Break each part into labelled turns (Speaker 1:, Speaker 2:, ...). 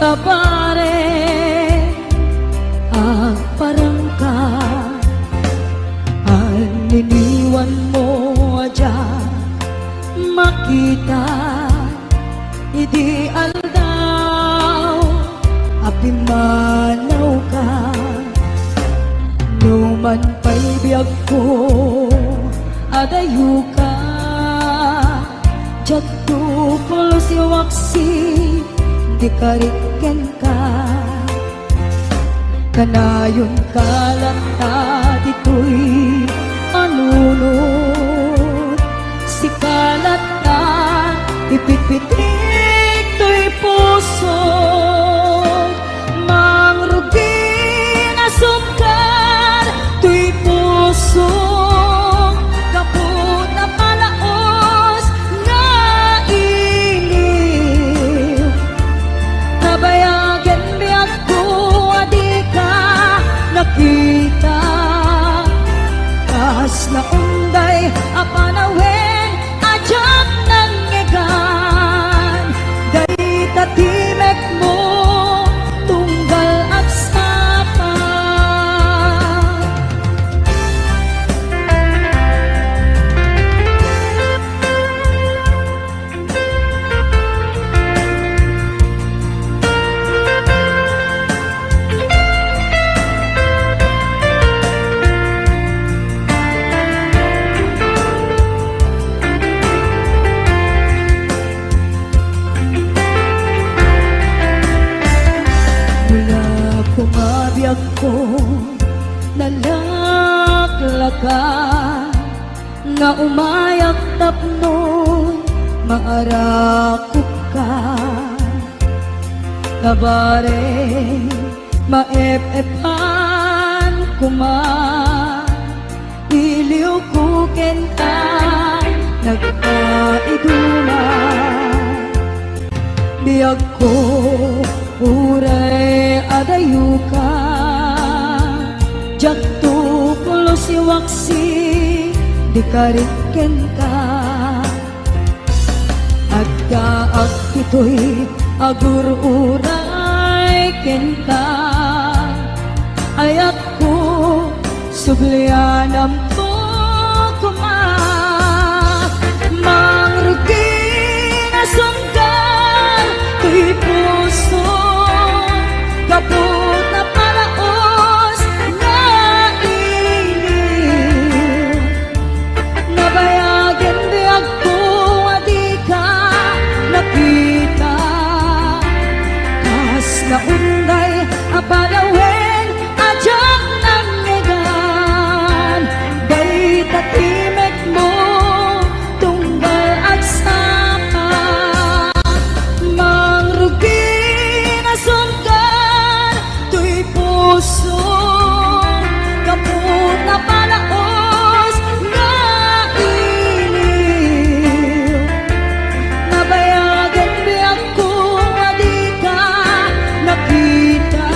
Speaker 1: kabare parang ka aniniwan mo aja makita idi aldaw apimanaw ka numan pa'y biyag ko adayu ka jatuh polo si waksi di kariken ka kanayon kalanta dito'y manunod si kalata ipitpitik to'y puso mangrugi na sumkar to'y puso kaput na palaos na iliw nabayagan biyag ko adi ka nakita kas na unday apanawen ajak nangegan day tatimek mo tunggal at sapa kumabiyag ko nalaklaka nga umayak tapnon maarakot ka kabare maep-epan kuma iliw ko kenta nagpaidula biyag ko uray adayu ka jatuh polo si waksi di kariken ka agkaag ito'y agur uray kenta ayat ko sublianam po kuma mangrugi na sunggal to'y puso kaput na palaos na iliw nabayagan biyag ko adi ka nakita kas na unday apalawen ajak nangegan day tatimek mo tunggal at sapa mangrugi na sungkar to'y puso kaput na palaos na iliw nabayagan biyag ko adi ka nakita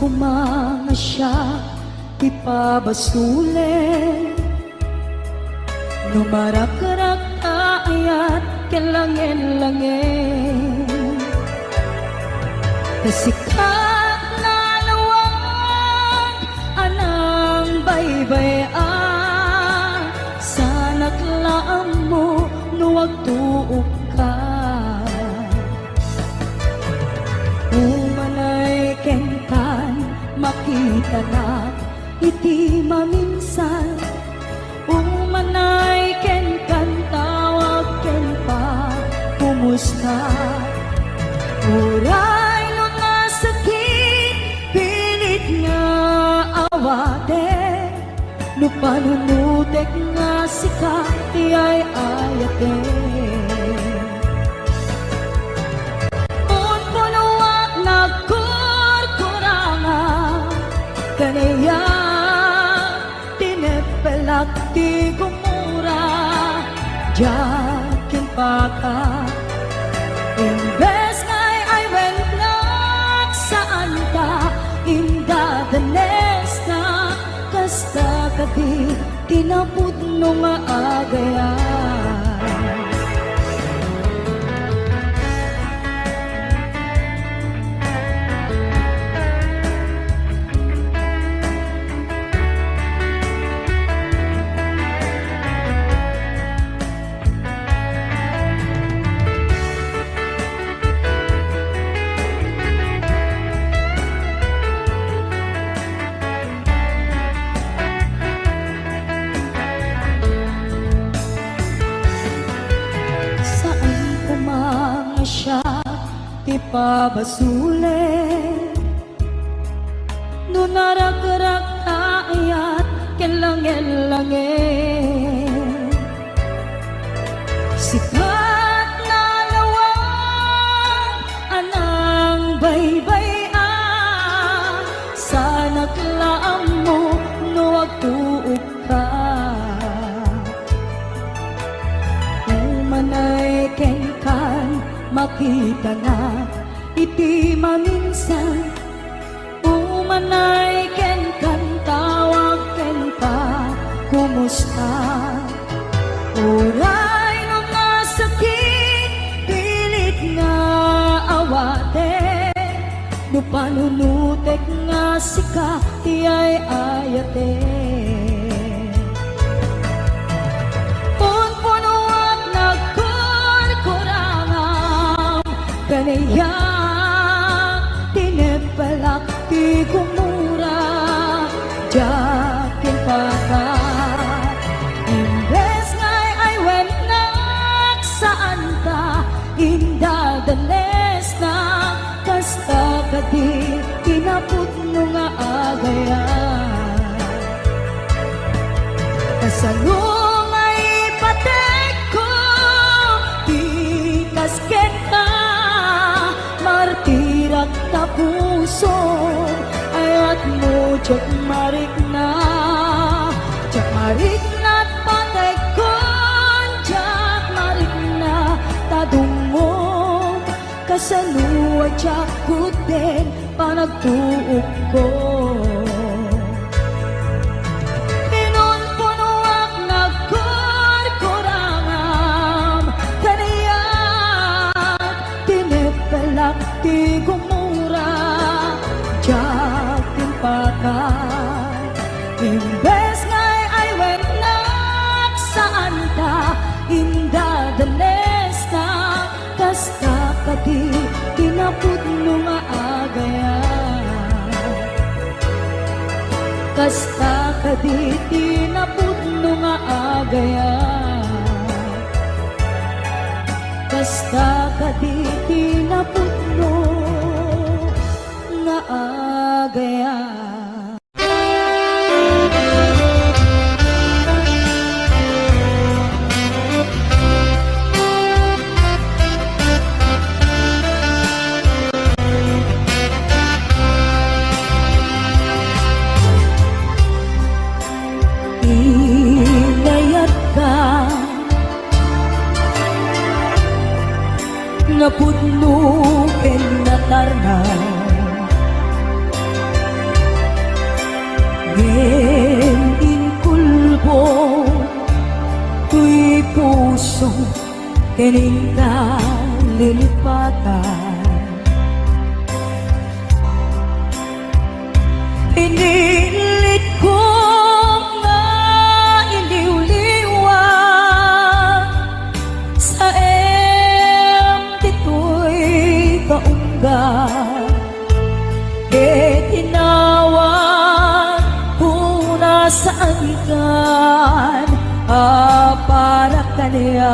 Speaker 1: kumanga siya ipabasule Numarak-rak ayat kelangin-langin Kasikat na lawag anang baybay-an Sana't laam mo nuwag tuok ka Umanay kentan makita na iti maminsan Umanay kentan tawag ken pa kumusta Uray no nasakit pilit nga awate No panunutek nga sika iyay ayate Kanaya tinepelak ti gumura Jakin paka Imbes ngay ay wennak saan ka Inda danes na Kasta kati tinapud no nga agayan Ipabasule No narak-rak ayat kelangin-langin Sikat na lawag anang baybay-an Sana't laam mo nuwag tuok ka Umanay kenkan makita na iti maminsan Umanay ken kan tawag ken pa kumusta Uray no nasakit pilit nga awate No panunutek nga sika iyay ayate Kanaya tinepelak ti gumura Jakin paka Imbes ngay ay wennak saan ka Inda danes na Kasta kadi tinapud no nga agayan Kasalong ay patek ko Di kasket ka Martirak ta puso ayat mo jak marik na patay kon jak marik na tadungog kasaluwa jak kuten panagtuok ko Pinunpunuak nagkurkurangam kaniya tinepelak ti gumura jakin patay Imbes ngay ay wennak saan ka Inda danes na Kasta kadi tinapud no nga agayan Kasta kadi tinapud no nga agayan Kasta kadi tinapud no nga agayan Inayat ka Napudno ken natarna inkulbo tuy pusong kining kalilipatan. Pinilit ko nga iliw-liwan sa dito'y kaunggan. Tinawan ko na sa angkan para kaniya.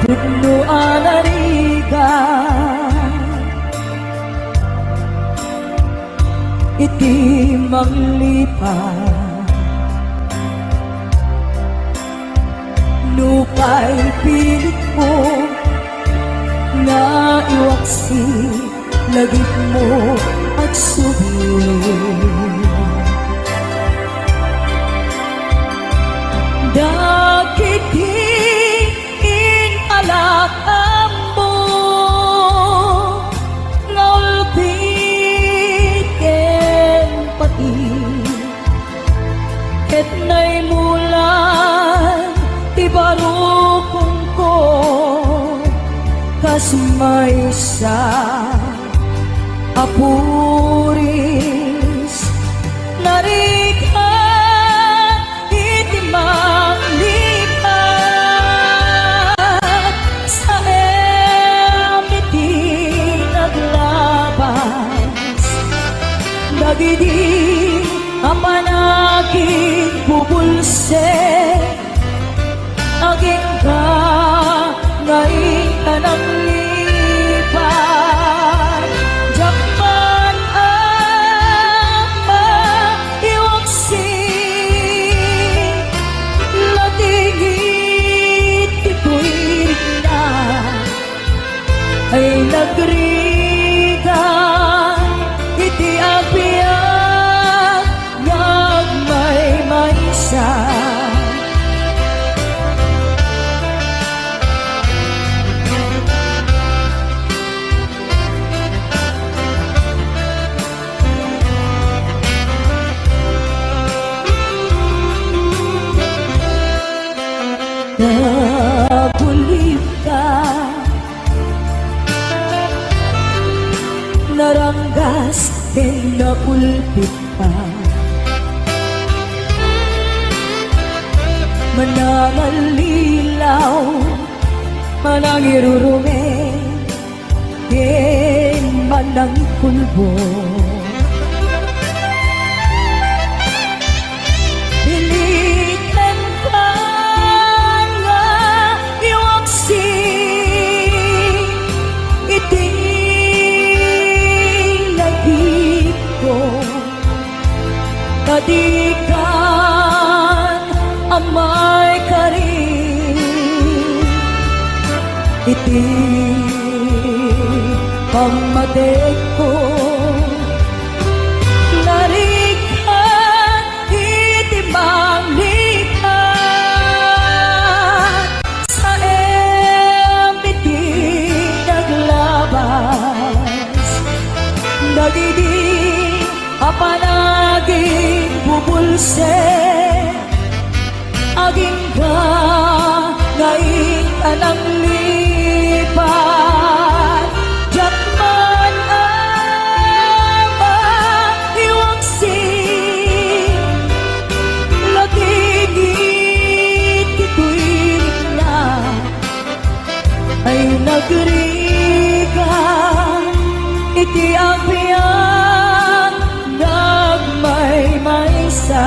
Speaker 1: Puno anarigan iti manglipan nupay pilit mo nga iwaksi lagit mo at subin. Dakit alak ambo nga ulpit ken pati ket nay mulan ti barukong ko kasmay sa apuris narikat iti manglipat sa iti naglabas dagidi apanaging bubulse aging ka ngayon ka nang lipat. Jakman ang maiwaksi latingit ito'y na ay nagrigan iti apiang nagmay-maysa. Nabulit ka, naranggas, din naulpit pa. Manangalilaw, manangirurume, din manang kulbo. Kadikan amay karin iti pamatek ko narikan iti manglikan sa iti naglabas dagidi apanaging bubulse aging ka ngayon ka nang lipat. Jakman ang maiwaksi latingit ito'y na ay nagrigan iti apiang nagmay-maysa.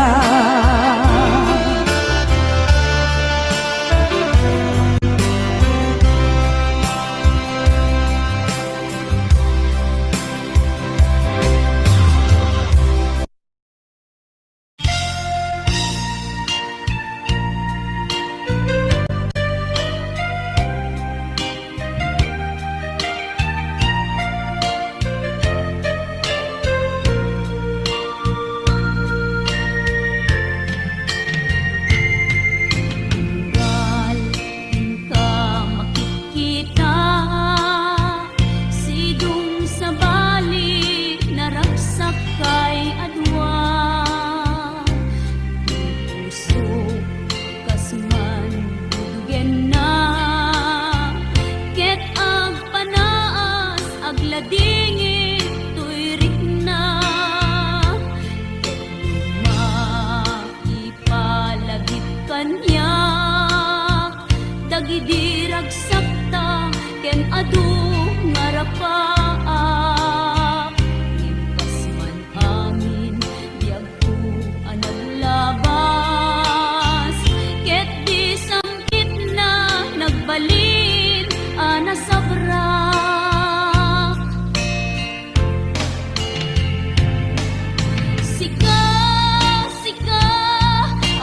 Speaker 2: dagidirag sapta ken adu ngarapaak impas man amin biag ko anaglabas ket di samkit na nagbalin ana sabrak sika sika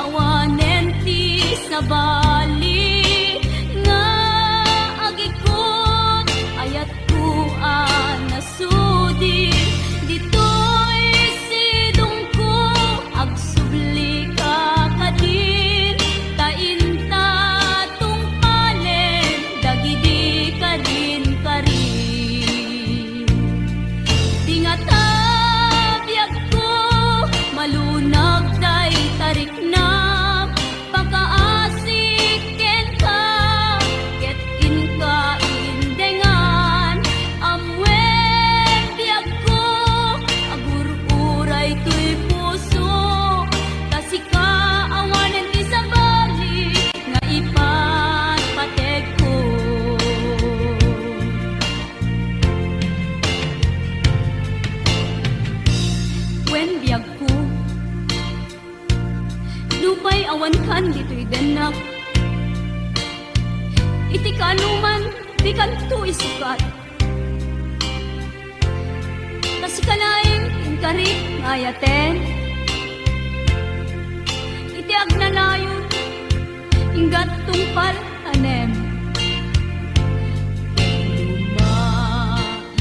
Speaker 2: awanen ti sabali nga agikot ayat ko nasudi ditoy sidong ko agsubli ka kadin tainta tungpalen dagidi kadin karin tingata biag ko malunag day tarik na pakaasik ken ka ket inka indengan amwen biag ko agur-uray to'y puso tasika awanen ti sabali nga ipatpateg ko wen biag ko lupay awan kan dito'y denak iti kanuman di kanto isukat kasikalaing inkari ngayaten iti agnanayon inggat tungpal tanem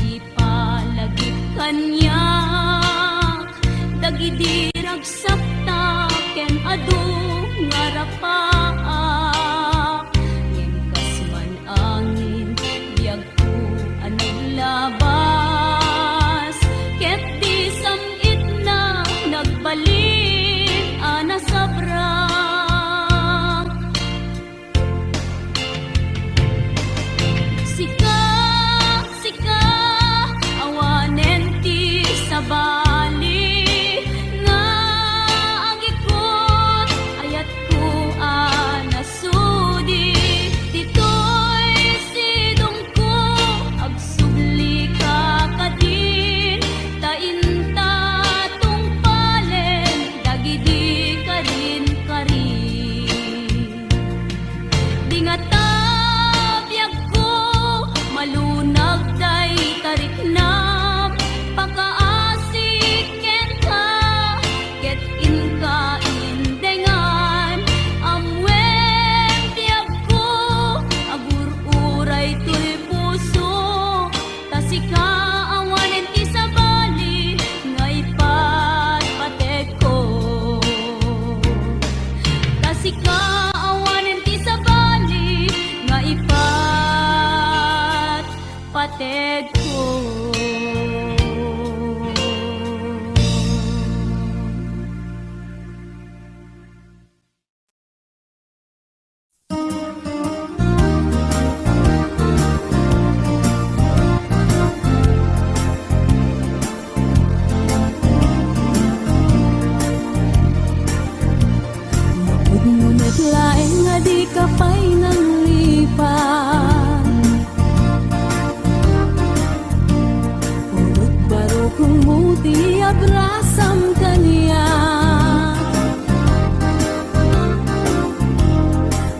Speaker 2: maipalagip kanyak dagidirag sapta ken adu ngarapaak yenkas man angin biag ko anaglabas ket di samit na nagbalin ana sabrak sika sika awanen ti sabali nga agikot ayat ko nasudi ditoy sidong ko agsubli ka kadin tainta tungpalen dagidi kadin karin dingata biag ko malunag day tarik na pakaasik ken ka ket inka indengan amwen biag ko agur-uray to'y puso tasika awanen ti sabali nga ipatpateg ko tasika awanen ti sabali nga ipatpateg ko
Speaker 1: Ngunit laeng nga di ka pa'y nang lipat Urot baro kung muti abrasam kaniya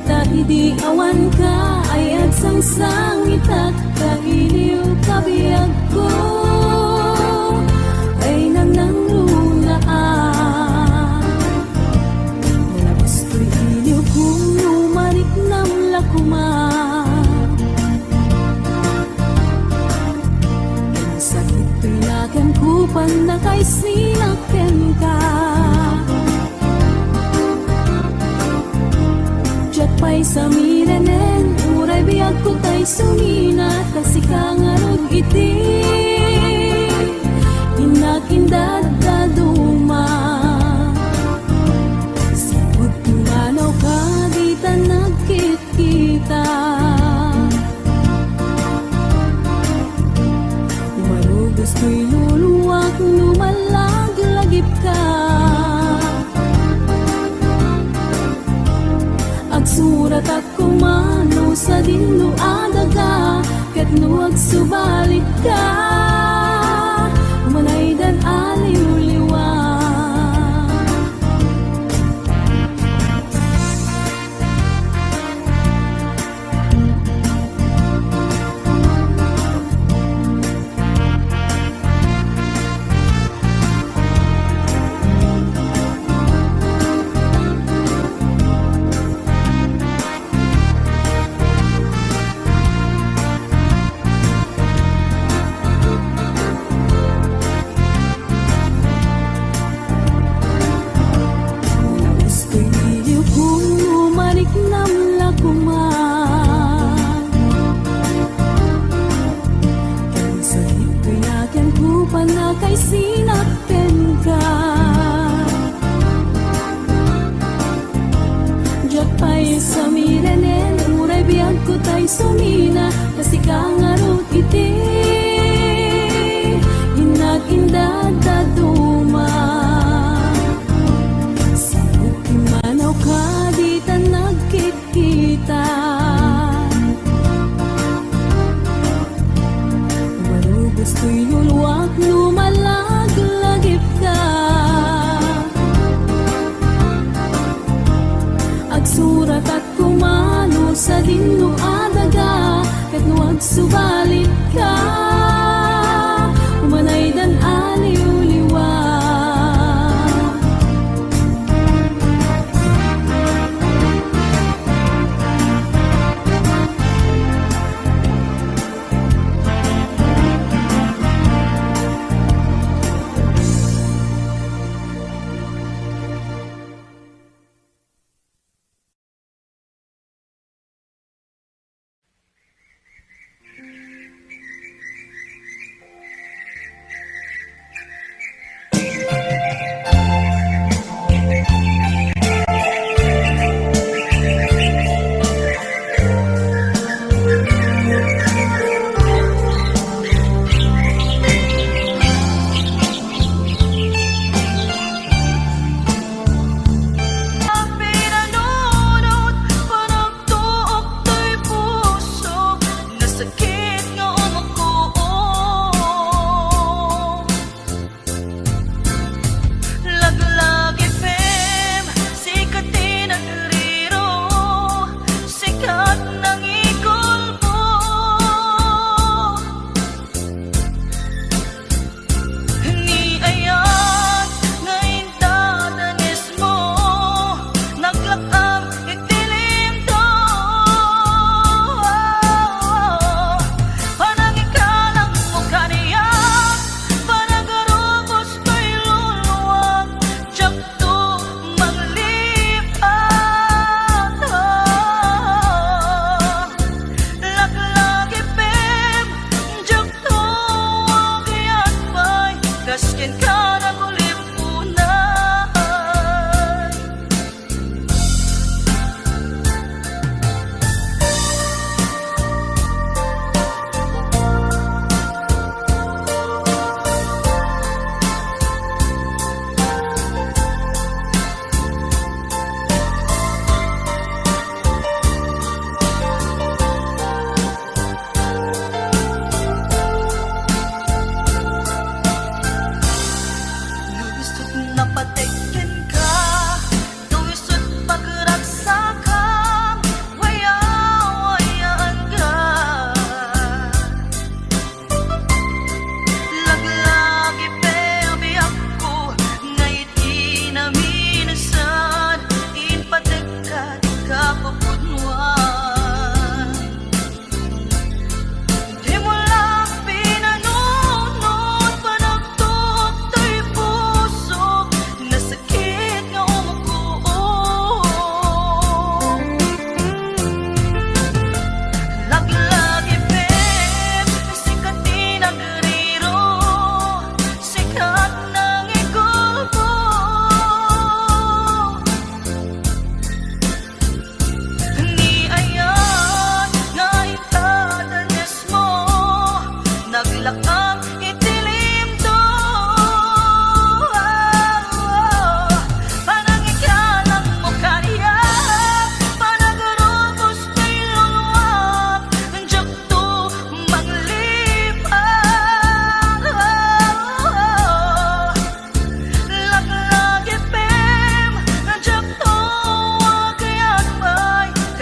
Speaker 1: Dahil di awan ka ay agsangsangit at kailiw kabiyag ko ay nananglunaan Nalabas ko'y iliw kung lumarik ng lakuman Sakit ko'y lakan kupan na kay sinaken ka Diyak pa'y samirenen uray biyag ko tay sumina kasi kangarog iti inakindad daduma Sipod tumanaw ka di ta nagkit-kita Umarugos ko'y luluwak lumalag-lagip ka Agsurat ako mano kumano sa dinlo adaga ket nuwag subalik ka manay dan aliw liwa. Kay sinakten ka Diyak pa'y sa miranen Uray biyag ko ta'y sumina Kasi kangarot iti Inag-indad daduma Sa ukimanaw ka di ta nagkikita Gusto'y luluwak, lumalaglagip ka Agsurat at kumano sa dinlo adaga Kat nuwag subalit ka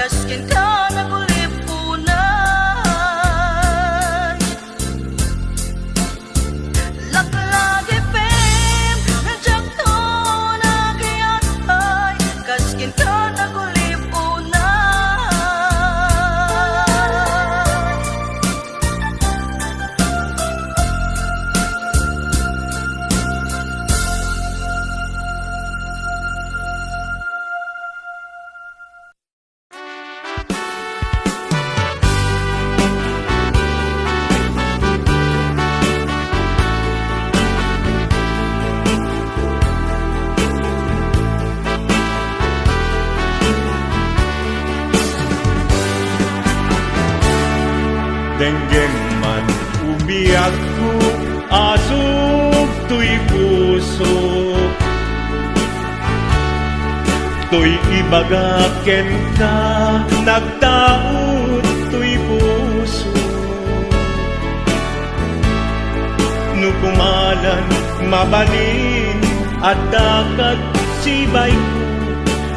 Speaker 3: kaskin ka nagulipunan. Laklag FM, nandiyak to nagyatay, kaskin ka nagulipunan.
Speaker 4: Denggem man umiyak ko, asog to'y puso. To'y ibagaken ka, nagtaot to'y puso. Nukumalan, mabalin, at dakat sibay ko,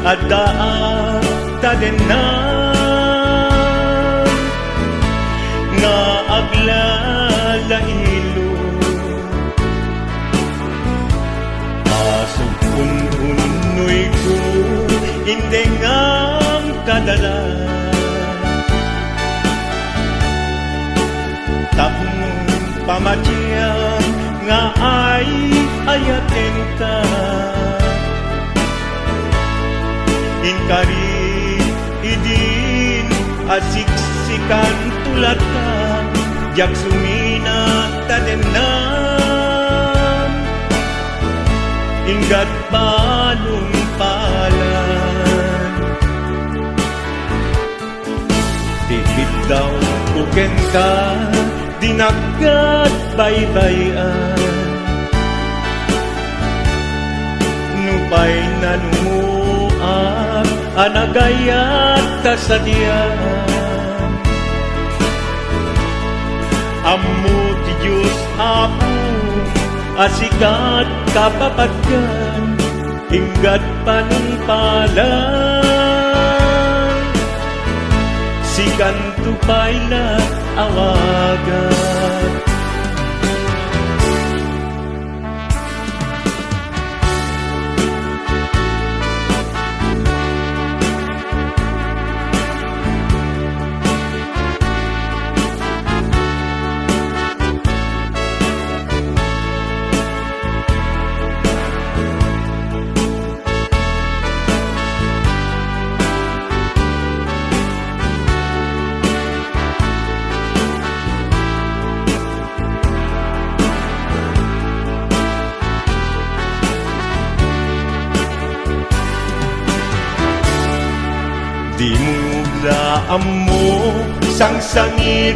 Speaker 4: at daat tadenan. Nga aglalailo, asog ununoy ko, hindi ngam kadala. Tapong pamatiyang nga ay ayaten ka. Inkari idin asiksikan tulad ka, jak sumina tadenan. Ingat balong palan, tipid daw kuken ka, dinagat baybayan. Nupay nanumuak, anagayat kasadyan. Ammo ti Diyos Apo, asikat kapapatgan, inggat panungpalan. Sikan tupay na awagan. Di mo laan mo sangsangit.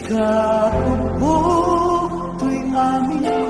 Speaker 5: Katubo, to'y aming